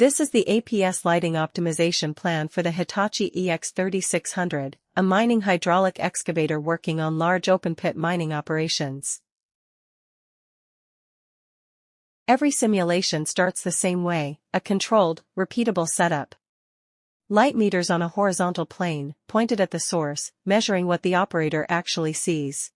This is the APS lighting optimization plan for the Hitachi EX3600, a mining hydraulic excavator working on large open-pit mining operations. Every simulation starts the same way, a controlled, repeatable setup. Light meters on a horizontal plane, pointed at the source, measuring what the operator actually sees.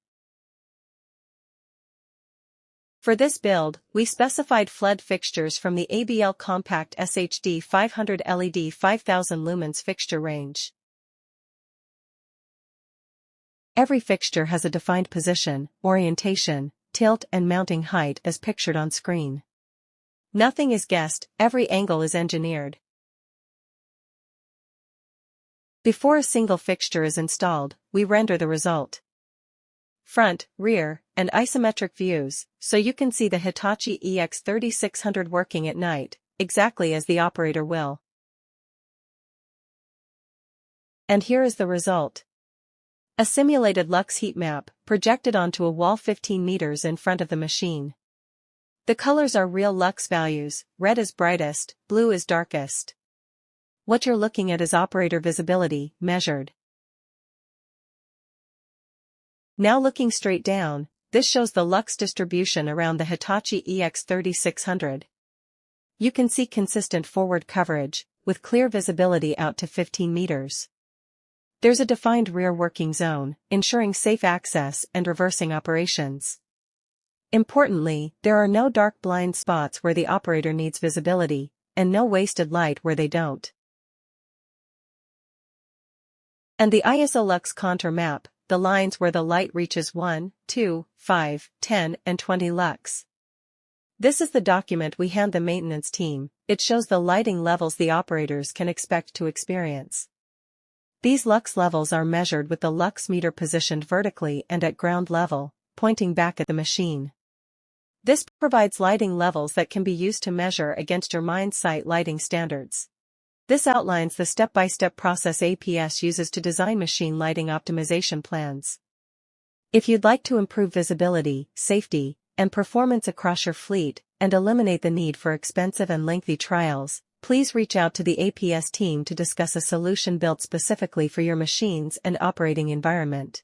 For this build, we specified flood fixtures from the ABL Compact SHD 500 LED 5000 lumens fixture range. Every fixture has a defined position, orientation, tilt and mounting height as pictured on screen. Nothing is guessed, every angle is engineered. Before a single fixture is installed, we render the result. Front, rear, and isometric views, so you can see the Hitachi EX3600 working at night, exactly as the operator will. And here is the result. A simulated lux heat map, projected onto a wall 15 meters in front of the machine. The colors are real lux values, red is brightest, blue is darkest. What you're looking at is operator visibility, measured. Now looking straight down, this shows the lux distribution around the Hitachi EX3600. You can see consistent forward coverage, with clear visibility out to 15 meters. There's a defined rear working zone, ensuring safe access and reversing operations. Importantly, there are no dark blind spots where the operator needs visibility, and no wasted light where they don't. And the ISO lux contour map, the lines where the light reaches 1, 2, 5, 10, and 20 lux. This is the document we hand the maintenance team. It shows the lighting levels the operators can expect to experience. These lux levels are measured with the lux meter positioned vertically and at ground level, pointing back at the machine. This provides lighting levels that can be used to measure against your mine site lighting standards. This outlines the step-by-step process APS uses to design machine lighting optimization plans. If you'd like to improve visibility, safety, and performance across your fleet, and eliminate the need for expensive and lengthy trials, please reach out to the APS team to discuss a solution built specifically for your machines and operating environment.